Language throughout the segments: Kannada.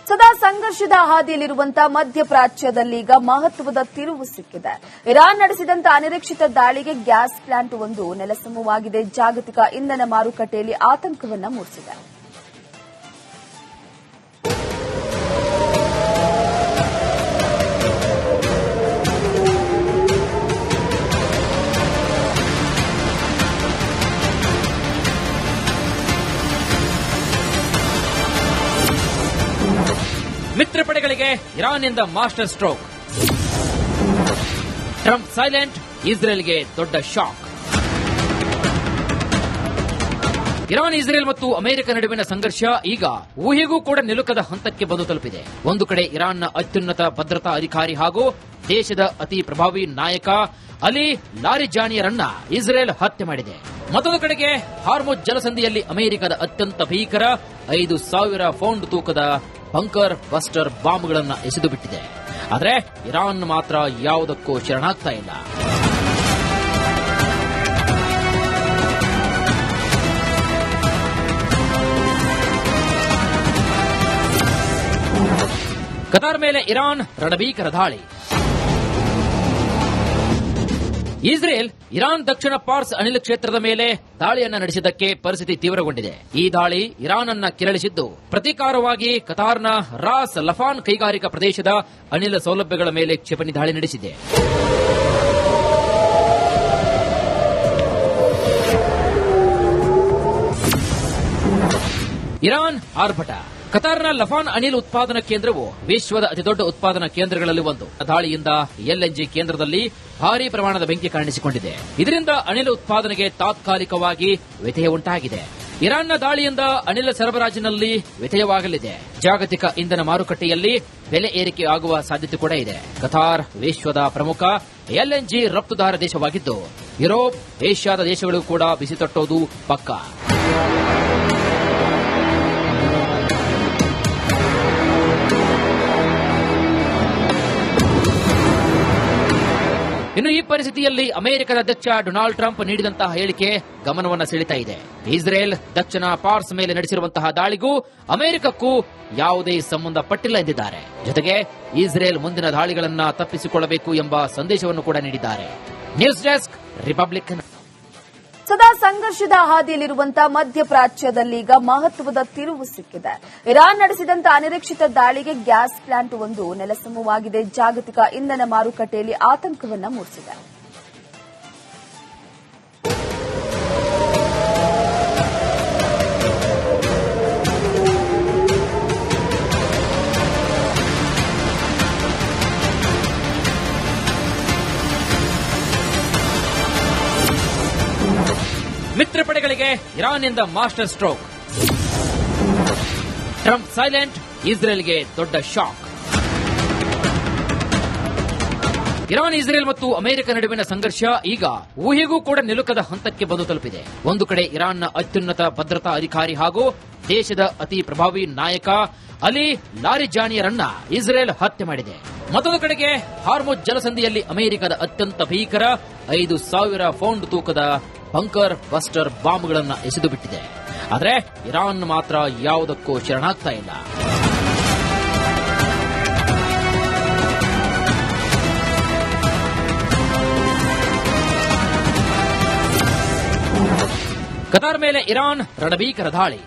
ಸದಾ ಸಂಘರ್ಷದ ಹಾದಿಯಲ್ಲಿರುವಂತಹ ಮಧ್ಯಪ್ರಾಚ್ಯದಲ್ಲೀಗ ಮಹತ್ವದ ತಿರುವು ಸಿಕ್ಕಿದೆ. ಇರಾನ್ ನಡೆಸಿದಂತಹ ಅನಿರೀಕ್ಷಿತ ದಾಳಿಗೆ ಗ್ಯಾಸ್ ಪ್ಲಾಂಟ್ ಒಂದು ನೆಲಸಮವಾಗಿದೆ. ಜಾಗತಿಕ ಇಂಧನ ಮಾರುಕಟ್ಟೆಯಲ್ಲಿ ಆತಂಕವನ್ನ ಮೂಡಿಸಿದೆ. ಮಿತ್ರ ಪಡೆಗಳಿಗೆ ಇರಾನ್ನಿಂದ ಮಾಸ್ಟರ್ ಸ್ಟ್ರೋಕ್. ಟ್ರಂಪ್ ಸೈಲೆಂಟ್, ಇಸ್ರೇಲ್ಗೆ ದೊಡ್ಡ ಶಾಕ್. ಇರಾನ್, ಇಸ್ರೇಲ್ ಮತ್ತು ಅಮೆರಿಕ ನಡುವಿನ ಸಂಘರ್ಷ ಈಗ ಊಹೆಗೂ ಕೂಡ ನಿಲುಕದ ಹಂತಕ್ಕೆ ಬಂದು ತಲುಪಿದೆ. ಒಂದು ಕಡೆ ಇರಾನ್ನ ಅತ್ಯುನ್ನತ ಭದ್ರತಾ ಅಧಿಕಾರಿ ಹಾಗೂ ದೇಶದ ಅತಿ ಪ್ರಭಾವಿ ನಾಯಕ ಅಲಿ ಲಾರಿಜಾನಿಯರನ್ನ ಇಸ್ರೇಲ್ ಹತ್ಯೆ ಮಾಡಿದೆ. ಮತ್ತೊಂದು ಕಡೆಗೆ ಹಾರ್ಮುಜ್ ಜಲಸಂಧಿಯಲ್ಲಿ ಅಮೆರಿಕದ ಅತ್ಯಂತ ಭೀಕರ 5,000 ಪೌಂಡ್ ತೂಕದ ಬಂಕರ್ ಬಸ್ಟರ್ ಬಾಂಬ್ಗಳನ್ನು ಎಸೆದು ಬಿಟ್ಟಿದೆ. ಆದರೆ ಇರಾನ್ ಮಾತ್ರ ಯಾವುದಕ್ಕೂ ಶರಣಾಗ್ತಾ ಇಲ್ಲ. ಕತಾರ್ ಮೇಲೆ ಇರಾನ್ ರಣಭೀಕರ ದಾಳಿ. ಇಸ್ರೇಲ್ ಇರಾನ್ ದಕ್ಷಿಣ ಪಾರ್ಸ್ ಅನಿಲ ಕ್ಷೇತ್ರದ ಮೇಲೆ ದಾಳಿಯನ್ನ ನಡೆಸಿದ್ದಕ್ಕೆ ಪರಿಸ್ಥಿತಿ ತೀವ್ರಗೊಂಡಿದೆ. ಈ ದಾಳಿ ಇರಾನ್ ಅನ್ನ ಕೆರಳಿಸಿದ್ದು ಪ್ರತೀಕಾರವಾಗಿ ಕತಾರ್ನ ರಾಸ್ ಲಫಾನ್ ಕೈಗಾರಿಕಾ ಪ್ರದೇಶದ ಅನಿಲ ಸೌಲಭ್ಯಗಳ ಮೇಲೆ ಕ್ಷಿಪಣಿ ದಾಳಿ ನಡೆಸಿದೆ. ಇರಾನ್ ಆರ್ಭಟ. ಕತಾರ್ನ ಲಫಾನ್ ಅನಿಲ್ ಉತ್ಪಾದನಾ ಕೇಂದ್ರವು ವಿಶ್ವದ ಅತಿದೊಡ್ಡ ಉತ್ಪಾದನಾ ಕೇಂದ್ರಗಳಲ್ಲಿ ಒಂದು. ದಾಳಿಯಿಂದ ಎಲ್ಎನ್ಜಿ ಕೇಂದ್ರದಲ್ಲಿ ಭಾರೀ ಪ್ರಮಾಣದ ಬೆಂಕಿ ಕಾಣಿಸಿಕೊಂಡಿದೆ. ಇದರಿಂದ ಅನಿಲ ಉತ್ಪಾದನೆಗೆ ತಾತ್ಕಾಲಿಕವಾಗಿ ವ್ಯತ್ಯಯ ಉಂಟಾಗಿದೆ. ಇರಾನ್ನ ದಾಳಿಯಿಂದ ಅನಿಲ ಸರಬರಾಜಿನಲ್ಲಿ ವ್ಯತ್ಯಯವಾಗಲಿದೆ. ಜಾಗತಿಕ ಇಂಧನ ಮಾರುಕಟ್ಟೆಯಲ್ಲಿ ಬೆಲೆ ಏರಿಕೆ ಆಗುವ ಸಾಧ್ಯತೆ ಕೂಡ ಇದೆ. ಕತಾರ್ ವಿಶ್ವದ ಪ್ರಮುಖ ಎಲ್ಎನ್ಜಿ ರಫ್ತುದಾರ ದೇಶವಾಗಿದ್ದು ಯುರೋಪ್, ಏಷ್ಯಾದ ದೇಶಗಳು ಕೂಡ ಬಿಸಿ ತಟ್ಟೋದು ಪಕ್ಕಾ. ಇನ್ನು ಈ ಪರಿಸ್ಥಿತಿಯಲ್ಲಿ ಅಮೆರಿಕದ ಅಧ್ಯಕ್ಷ ಡೊನಾಲ್ಡ್ ಟ್ರಂಪ್ ನೀಡಿದಂತಹ ಹೇಳಿಕೆ ಗಮನವನ್ನು ಸೆಳೀತಾ ಇದೆ. ಇಸ್ರೇಲ್ ದಕ್ಷಿಣ ಪಾರ್ಸ್ ಮೇಲೆ ನಡೆಸಿರುವಂತಹ ದಾಳಿಗೂ ಅಮೆರಿಕಕ್ಕೂ ಯಾವುದೇ ಸಂಬಂಧ ಪಟ್ಟಿಲ್ಲ ಎಂದಿದ್ದಾರೆ. ಜೊತೆಗೆ ಇಸ್ರೇಲ್ ಮುಂದಿನ ದಾಳಿಗಳನ್ನ ತಪ್ಪಿಸಿಕೊಳ್ಳಬೇಕು ಎಂಬ ಸಂದೇಶವನ್ನು ಕೂಡ ನೀಡಿದ್ದಾರೆ. News desk, Republican. ಸದಾ ಸಂಘರ್ಷದ ಹಾದಿಯಲ್ಲಿರುವಂತಹ ಮಧ್ಯಪ್ರಾಚ್ಯದಲ್ಲೀಗ ಮಹತ್ವದ ತಿರುವು ಸಿಕ್ಕಿದೆ. ಇರಾನ್ ನಡೆಸಿದಂತಹ ಅನಿರೀಕ್ಷಿತ ದಾಳಿಗೆ ಗ್ಯಾಸ್ ಪ್ಲಾಂಟ್ ಒಂದು ನೆಲಸಮವಾಗಿದೆ. ಜಾಗತಿಕ ಇಂಧನ ಮಾರುಕಟ್ಟೆಯಲ್ಲಿ ಆತಂಕವನ್ನ ಮೂಡಿಸಿದೆ. ಮಿತ್ರ ಪಡೆಗಳಿಗೆ ಇರಾನ್ನಿಂದ ಮಾಸ್ಟರ್ ಸ್ಟ್ರೋಕ್. ಟ್ರಂಪ್ ಸೈಲೆಂಟ್, ಇಸ್ರೇಲ್ಗೆ ದೊಡ್ಡ ಶಾಕ್. ಇರಾನ್, ಇಸ್ರೇಲ್ ಮತ್ತು ಅಮೆರಿಕ ನಡುವಿನ ಸಂಘರ್ಷ ಈಗ ಊಹೆಗೂ ಕೂಡ ನಿಲುಕದ ಹಂತಕ್ಕೆ ಬಂದು ತಲುಪಿದೆ. ಒಂದು ಕಡೆ ಇರಾನ್ನ ಅತ್ಯುನ್ನತ ಭದ್ರತಾ ಅಧಿಕಾರಿ ಹಾಗೂ ದೇಶದ ಅತಿ ಪ್ರಭಾವಿ ನಾಯಕ ಅಲಿ ಲಾರಿಜಾನಿಯರನ್ನ ಇಸ್ರೇಲ್ ಹತ್ಯೆ ಮಾಡಿದೆ. ಮತ್ತೊಂದು ಕಡೆಗೆ ಹಾರ್ಮುಜ್ ಜಲಸಂಧಿಯಲ್ಲಿ ಅಮೆರಿಕದ ಅತ್ಯಂತ ಭೀಕರ 5,000 ಪೌಂಡ್ ತೂಕದ ಬಂಕರ್ ಬಸ್ಟರ್ ಬಾಂಬ್ಗಳನ್ನು ಎಸೆದು ಬಿಟ್ಟಿದೆ. ಆದರೆ ಇರಾನ್ ಮಾತ್ರ ಯಾವುದಕ್ಕೂ ಶರಣಾಗ್ತಾ ಇಲ್ಲ. ಕತಾರ್ ಮೇಲೆ ಇರಾನ್ ರಣಭೀಕರ ದಾಳಿ.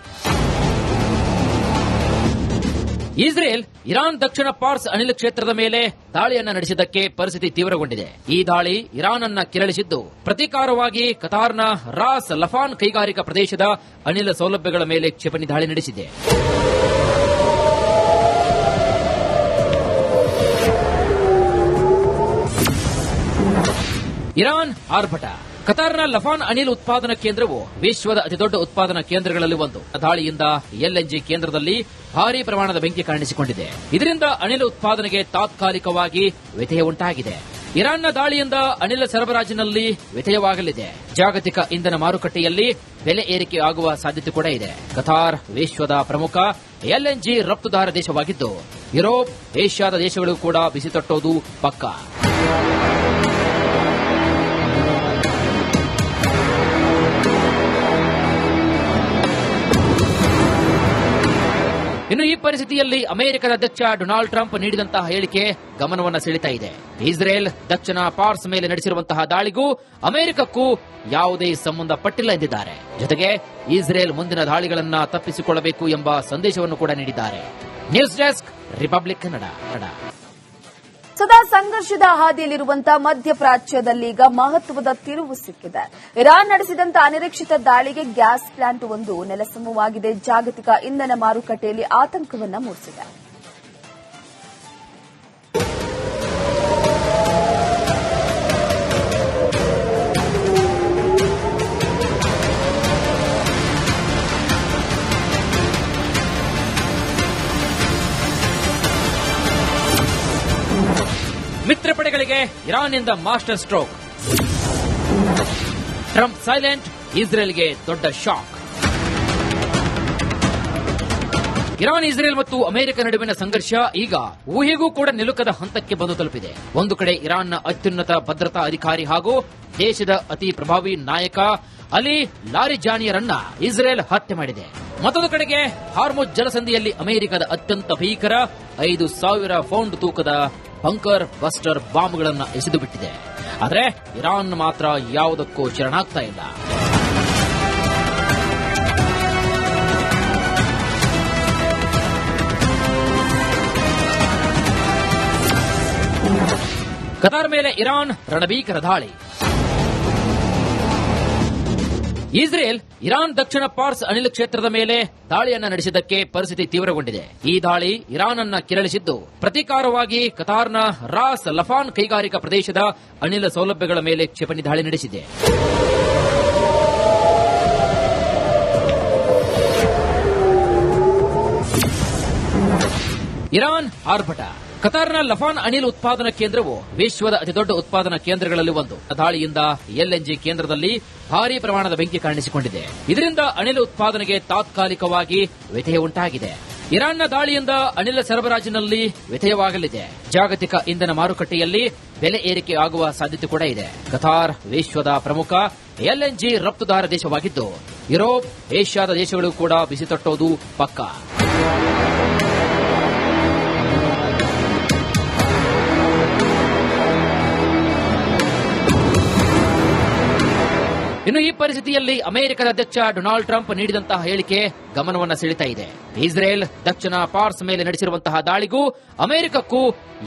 ಇಸ್ರೇಲ್ ಇರಾನ್ ದಕ್ಷಿಣ ಪಾರ್ಸ್ ಅನಿಲ ಕ್ಷೇತ್ರದ ಮೇಲೆ ದಾಳಿಯನ್ನ ನಡೆಸಿದ್ದಕ್ಕೆ ಪರಿಸ್ಥಿತಿ ತೀವ್ರಗೊಂಡಿದೆ. ಈ ದಾಳಿ ಇರಾನ್ ಅನ್ನ ಕೆರಳಿಸಿದ್ದು ಪ್ರತೀಕಾರವಾಗಿ ಕತಾರ್ನ ರಾಸ್ ಲಫಾನ್ ಕೈಗಾರಿಕಾ ಪ್ರದೇಶದ ಅನಿಲ ಸೌಲಭ್ಯಗಳ ಮೇಲೆ ಕ್ಷಿಪಣಿ ದಾಳಿ ನಡೆಸಿದೆ. ಇರಾನ್ ಆರ್ಭಟ. ಕತಾರ್ನ ಲಫಾನ್ ಅನಿಲ್ ಉತ್ಪಾದನಾ ಕೇಂದ್ರವು ವಿಶ್ವದ ಅತಿದೊಡ್ಡ ಉತ್ಪಾದನಾ ಕೇಂದ್ರಗಳಲ್ಲಿ ಒಂದು. ದಾಳಿಯಿಂದ ಎಲ್ಎನ್ಜಿ ಕೇಂದ್ರದಲ್ಲಿ ಭಾರೀ ಪ್ರಮಾಣದ ಬೆಂಕಿ ಕಾಣಿಸಿಕೊಂಡಿದೆ. ಇದರಿಂದ ಅನಿಲ ಉತ್ಪಾದನೆಗೆ ತಾತ್ಕಾಲಿಕವಾಗಿ ವ್ಯತ್ಯಯ ಉಂಟಾಗಿದೆ. ಇರಾನ್ನ ದಾಳಿಯಿಂದ ಅನಿಲ ಸರಬರಾಜಿನಲ್ಲಿ ವ್ಯತ್ಯಯವಾಗಲಿದೆ. ಜಾಗತಿಕ ಇಂಧನ ಮಾರುಕಟ್ಟೆಯಲ್ಲಿ ಬೆಲೆ ಏರಿಕೆ ಆಗುವ ಸಾಧ್ಯತೆ ಕೂಡ ಇದೆ. ಕತಾರ್ ವಿಶ್ವದ ಪ್ರಮುಖ ಎಲ್ಎನ್ಜಿ ರಫ್ತುದಾರ ದೇಶವಾಗಿದ್ದು ಯುರೋಪ್, ಏಷ್ಯಾದ ದೇಶಗಳು ಕೂಡ ಬಿಸಿ ತಟ್ಟೋದು ಪಕ್ಕಾ. ಇನ್ನು ಈ ಪರಿಸ್ಥಿತಿಯಲ್ಲಿ ಅಮೆರಿಕದ ಅಧ್ಯಕ್ಷ ಡೊನಾಲ್ಡ್ ಟ್ರಂಪ್ ನೀಡಿದಂತಹ ಹೇಳಿಕೆ ಗಮನವನ್ನು ಸೆಳೀತಾ ಇದೆ. ಇಸ್ರೇಲ್ ದಕ್ಷಿಣ ಪಾರ್ಸ್ ಮೇಲೆ ನಡೆಸಿರುವಂತಹ ದಾಳಿಗೂ ಅಮೆರಿಕಕ್ಕೂ ಯಾವುದೇ ಸಂಬಂಧ ಪಟ್ಟಿಲ್ಲ ಎಂದಿದ್ದಾರೆ. ಜೊತೆಗೆ ಇಸ್ರೇಲ್ ಮುಂದಿನ ದಾಳಿಗಳನ್ನ ತಪ್ಪಿಸಿಕೊಳ್ಳಬೇಕು ಎಂಬ ಸಂದೇಶವನ್ನು ಕೂಡ ನೀಡಿದ್ದಾರೆ. News desk, republic Kannada. ಸದಾ ಸಂಘರ್ಷದ ಹಾದಿಯಲ್ಲಿರುವಂತಹ ಮಧ್ಯಪ್ರಾಚ್ಯದಲ್ಲೀಗ ಮಹತ್ವದ ತಿರುವು ಸಿಕ್ಕಿದೆ. ಇರಾನ್ ನಡೆಸಿದಂತಹ ಅನಿರೀಕ್ಷಿತ ದಾಳಿಗೆ ಗ್ಯಾಸ್ ಪ್ಲಾಂಟ್ ಒಂದು ನೆಲಸಮವಾಗಿದೆ. ಜಾಗತಿಕ ಇಂಧನ ಮಾರುಕಟ್ಟೆಯಲ್ಲಿ ಆತಂಕವನ್ನ ಮೂಡಿಸಿದೆ. ಮಿತ್ರ ಪಡೆಗಳಿಗೆ ಇರಾನ್ನಿಂದ ಮಾಸ್ಟರ್ ಸ್ಟ್ರೋಕ್. ಟ್ರಂಪ್ ಸೈಲೆಂಟ್, ಇಸ್ರೇಲ್ಗೆ ದೊಡ್ಡ ಶಾಕ್. ಇರಾನ್, ಇಸ್ರೇಲ್ ಮತ್ತು ಅಮೆರಿಕ ನಡುವಿನ ಸಂಘರ್ಷ ಈಗ ಊಹೆಗೂ ಕೂಡ ನಿಲುಕದ ಹಂತಕ್ಕೆ ಬಂದು ತಲುಪಿದೆ. ಒಂದು ಕಡೆ ಇರಾನ್ನ ಅತ್ಯುನ್ನತ ಭದ್ರತಾ ಅಧಿಕಾರಿ ಹಾಗೂ ದೇಶದ ಅತಿ ಪ್ರಭಾವಿ ನಾಯಕ ಅಲಿ ಲಾರಿಜಾನಿಯರನ್ನ ಇಸ್ರೇಲ್ ಹತ್ಯೆ ಮಾಡಿದೆ. ಮತ್ತೊಂದು ಕಡೆಗೆ ಹಾರ್ಮುಜ್ ಜಲಸಂಧಿಯಲ್ಲಿ ಅಮೆರಿಕದ ಅತ್ಯಂತ ಭೀಕರ 5,000 ಪೌಂಡ್ ತೂಕದ ಬಂಕರ್ ಬಸ್ಟರ್ ಬಾಂಬ್ಗಳನ್ನು ಎಸೆದು ಬಿಟ್ಟಿದೆ. ಆದರೆ ಇರಾನ್ ಮಾತ್ರ ಯಾವುದಕ್ಕೂ ಶರಣಾಗ್ತಾ ಇಲ್ಲ. ಕತಾರ್ ಮೇಲೆ ಇರಾನ್ ರಣಭೀಕರ ದಾಳಿ. ಇಸ್ರೇಲ್ ಇರಾನ್ ದಕ್ಷಿಣ ಪಾರ್ಸ್ ಅನಿಲ ಕ್ಷೇತ್ರದ ಮೇಲೆ ದಾಳಿಯನ್ನ ನಡೆಸಿದ್ದಕ್ಕೆ ಪರಿಸ್ಥಿತಿ ತೀವ್ರಗೊಂಡಿದೆ. ಈ ದಾಳಿ ಇರಾನ್ ಅನ್ನ ಕೆರಳಿಸಿದ್ದು ಪ್ರತೀಕಾರವಾಗಿ ಕತಾರ್ನ ರಾಸ್ ಲಫಾನ್ ಕೈಗಾರಿಕಾ ಪ್ರದೇಶದ ಅನಿಲ ಸೌಲಭ್ಯಗಳ ಮೇಲೆ ಕ್ಷಿಪಣಿ ದಾಳಿ ನಡೆಸಿದೆ. ಇರಾನ್ ಆರ್ಭಟ. ಕತಾರ್ನ ಲಫಾನ್ ಅನಿಲ್ ಉತ್ಪಾದನಾ ಕೇಂದ್ರವು ವಿಶ್ವದ ಅತಿದೊಡ್ಡ ಉತ್ಪಾದನಾ ಕೇಂದ್ರಗಳಲ್ಲಿ ಒಂದು. ದಾಳಿಯಿಂದ ಎಲ್ಎನ್ಜಿ ಕೇಂದ್ರದಲ್ಲಿ ಭಾರೀ ಪ್ರಮಾಣದ ಬೆಂಕಿ ಕಾಣಿಸಿಕೊಂಡಿದೆ. ಇದರಿಂದ ಅನಿಲ ಉತ್ಪಾದನೆಗೆ ತಾತ್ಕಾಲಿಕವಾಗಿ ವ್ಯತ್ಯಯ ಉಂಟಾಗಿದೆ. ಇರಾನ್ನ ದಾಳಿಯಿಂದ ಅನಿಲ ಸರಬರಾಜಿನಲ್ಲಿ ವ್ಯತ್ಯಯವಾಗಲಿದೆ. ಜಾಗತಿಕ ಇಂಧನ ಮಾರುಕಟ್ಟೆಯಲ್ಲಿ ಬೆಲೆ ಏರಿಕೆ ಆಗುವ ಸಾಧ್ಯತೆ ಕೂಡ ಇದೆ. ಕತಾರ್ ವಿಶ್ವದ ಪ್ರಮುಖ ಎಲ್ಎನ್ಜಿ ರಫ್ತುದಾರ ದೇಶವಾಗಿದ್ದು ಯುರೋಪ್, ಏಷ್ಯಾದ ದೇಶಗಳು ಕೂಡ ಬಿಸಿ ತಟ್ಟೋದು ಪಕ್ಕಾ. ಇನ್ನು ಈ ಪರಿಸ್ಥಿತಿಯಲ್ಲಿ ಅಮೆರಿಕದ ಅಧ್ಯಕ್ಷ ಡೊನಾಲ್ಡ್ ಟ್ರಂಪ್ ನೀಡಿದಂತಹ ಹೇಳಿಕೆ ಗಮನವನ್ನು ಸೆಳೀತಾ ಇದೆ. ಇಸ್ರೇಲ್ ದಕ್ಷಿಣ ಪಾರ್ಸ್ ಮೇಲೆ ನಡೆಸಿರುವಂತಹ ದಾಳಿಗೂ ಅಮೆರಿಕಕ್ಕೂ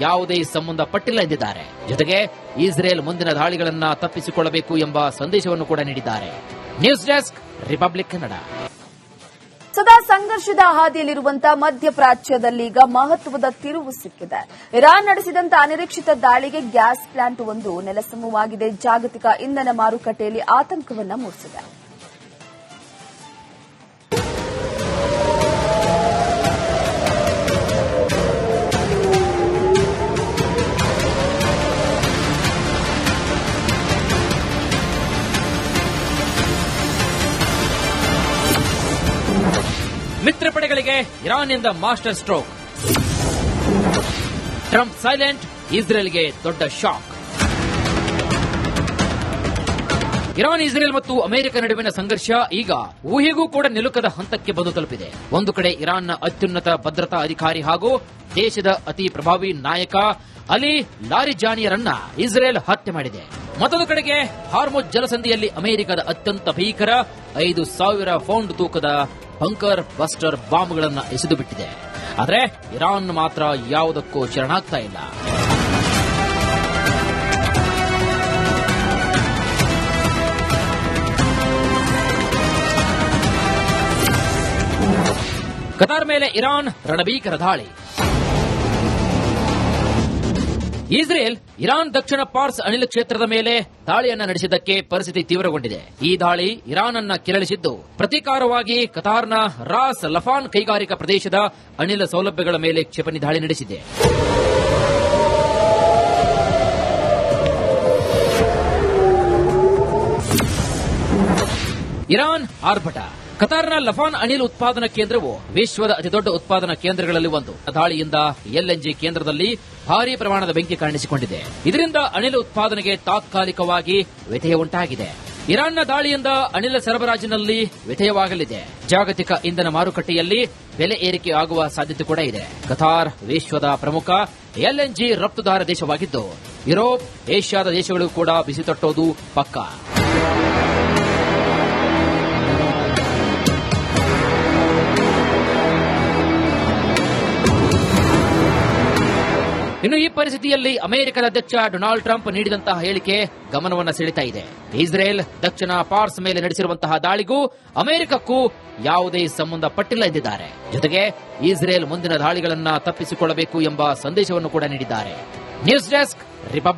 ಯಾವುದೇ ಸಂಬಂಧ ಪಟ್ಟಿಲ್ಲ ಎಂದಿದ್ದಾರೆ. ಜೊತೆಗೆ ಇಸ್ರೇಲ್ ಮುಂದಿನ ದಾಳಿಗಳನ್ನ ತಪ್ಪಿಸಿಕೊಳ್ಳಬೇಕು ಎಂಬ ಸಂದೇಶವನ್ನು ಕೂಡ ನೀಡಿದ್ದಾರೆ. News desk, republic Kannada. ಸದಾ ಸಂಘರ್ಷದ ಹಾದಿಯಲ್ಲಿರುವಂತಹ ಮಧ್ಯಪ್ರಾಚ್ಯದಲ್ಲೀಗ ಮಹತ್ವದ ತಿರುವು ಸಿಕ್ಕಿದೆ. ಇರಾನ್ ನಡೆಸಿದಂತಹ ಅನಿರೀಕ್ಷಿತ ದಾಳಿಗೆ ಗ್ಯಾಸ್ ಪ್ಲಾಂಟ್ ಒಂದು ನೆಲಸಮವಾಗಿದೆ. ಜಾಗತಿಕ ಇಂಧನ ಮಾರುಕಟ್ಟೆಯಲ್ಲಿ ಆತಂಕವನ್ನ ಮೂಡಿಸಿದೆ. ಮಿತ್ರ ಪಡೆಗಳಿಗೆ ಇರಾನ್ನಿಂದ ಮಾಸ್ಟರ್ ಸ್ಟ್ರೋಕ್. ಟ್ರಂಪ್ ಸೈಲೆಂಟ್, ಇಸ್ರೇಲ್ಗೆ ದೊಡ್ಡ ಶಾಕ್. ಇರಾನ್, ಇಸ್ರೇಲ್ ಮತ್ತು ಅಮೆರಿಕ ನಡುವಿನ ಸಂಘರ್ಷ ಈಗ ಊಹೆಗೂ ಕೂಡ ನಿಲುಕದ ಹಂತಕ್ಕೆ ಬಂದು ತಲುಪಿದೆ. ಒಂದು ಕಡೆ ಇರಾನ್ನ ಅತ್ಯುನ್ನತ ಭದ್ರತಾ ಅಧಿಕಾರಿ ಹಾಗೂ ದೇಶದ ಅತಿ ಪ್ರಭಾವಿ ನಾಯಕ ಅಲಿ ಲಾರಿಜಾನಿಯರನ್ನ ಇಸ್ರೇಲ್ ಹತ್ಯೆ ಮಾಡಿದೆ. ಮತ್ತೊಂದು ಕಡೆಗೆ ಹಾರ್ಮುಜ್ ಜಲಸಂಧಿಯಲ್ಲಿ ಅಮೆರಿಕದ ಅತ್ಯಂತ ಭೀಕರ 5,000 ಪೌಂಡ್ ತೂಕದ ಬಂಕರ್ ಬಸ್ಟರ್ ಬಾಂಬ್ಗಳನ್ನು ಎಸೆದು ಬಿಟ್ಟಿದೆ. ಆದರೆ ಇರಾನ್ ಮಾತ್ರ ಯಾವುದಕ್ಕೂ ಶರಣಾಗ್ತಾ ಇಲ್ಲ. ಕತಾರ್ ಮೇಲೆ ಇರಾನ್ ರಣಭೀಕರ ದಾಳಿ. ಇಸ್ರೇಲ್ ಇರಾನ್ ದಕ್ಷಿಣ ಪಾರ್ಸ್ ಅನಿಲ ಕ್ಷೇತ್ರದ ಮೇಲೆ ದಾಳಿಯನ್ನ ನಡೆಸಿದ್ದಕ್ಕೆ ಪರಿಸ್ಥಿತಿ ತೀವ್ರಗೊಂಡಿದೆ. ಈ ದಾಳಿ ಇರಾನ್ ಅನ್ನ ಕೆರಳಿಸಿದ್ದು ಪ್ರತೀಕಾರವಾಗಿ ಕತಾರ್ನ ರಾಸ್ ಲಫಾನ್ ಕೈಗಾರಿಕಾ ಪ್ರದೇಶದ ಅನಿಲ ಸೌಲಭ್ಯಗಳ ಮೇಲೆ ಕ್ಷಿಪಣಿ ದಾಳಿ ನಡೆಸಿದೆ. ಇರಾನ್ ಆರ್ಭಟ. ಕತಾರ್ನ ಲಫಾನ್ ಅನಿಲ್ ಉತ್ಪಾದನಾ ಕೇಂದ್ರವು ವಿಶ್ವದ ಅತಿದೊಡ್ಡ ಉತ್ಪಾದನಾ ಕೇಂದ್ರಗಳಲ್ಲಿ ಒಂದು. ದಾಳಿಯಿಂದ ಎಲ್ಎನ್ಜಿ ಕೇಂದ್ರದಲ್ಲಿ ಭಾರೀ ಪ್ರಮಾಣದ ಬೆಂಕಿ ಕಾಣಿಸಿಕೊಂಡಿದೆ. ಇದರಿಂದ ಅನಿಲ ಉತ್ಪಾದನೆಗೆ ತಾತ್ಕಾಲಿಕವಾಗಿ ವ್ಯತ್ಯಯ ಉಂಟಾಗಿದೆ. ಇರಾನ್ನ ದಾಳಿಯಿಂದ ಅನಿಲ ಸರಬರಾಜಿನಲ್ಲಿ ವ್ಯತ್ಯಯವಾಗಲಿದೆ. ಜಾಗತಿಕ ಇಂಧನ ಮಾರುಕಟ್ಟೆಯಲ್ಲಿ ಬೆಲೆ ಏರಿಕೆ ಆಗುವ ಸಾಧ್ಯತೆ ಕೂಡ ಇದೆ. ಕತಾರ್ ವಿಶ್ವದ ಪ್ರಮುಖ ಎಲ್ಎನ್ಜಿ ರಫ್ತುದಾರ ದೇಶವಾಗಿದ್ದು ಯುರೋಪ್, ಏಷ್ಯಾದ ದೇಶಗಳು ಕೂಡ ಬಿಸಿ ತಟ್ಟೋದು ಪಕ್ಕಾ. ಇನ್ನು ಈ ಪರಿಸ್ಥಿತಿಯಲ್ಲಿ ಅಮೆರಿಕದ ಅಧ್ಯಕ್ಷ ಡೊನಾಲ್ಡ್ ಟ್ರಂಪ್ ನೀಡಿದಂತಹ ಹೇಳಿಕೆ ಗಮನವನ್ನು ಸೆಳೀತಾ ಇದೆ. ಇಸ್ರೇಲ್ ದಕ್ಷಿಣ ಪಾರ್ಸ್ ಮೇಲೆ ನಡೆಸಿರುವಂತಹ ದಾಳಿಗೂ ಅಮೆರಿಕಕ್ಕೂ ಯಾವುದೇ ಸಂಬಂಧ ಪಟ್ಟಿಲ್ಲ ಎಂದಿದ್ದಾರೆ. ಜೊತೆಗೆ ಇಸ್ರೇಲ್ ಮುಂದಿನ ದಾಳಿಗಳನ್ನ ತಪ್ಪಿಸಿಕೊಳ್ಳಬೇಕು ಎಂಬ ಸಂದೇಶವನ್ನು ಕೂಡ ನೀಡಿದ್ದಾರೆ. News desk republic.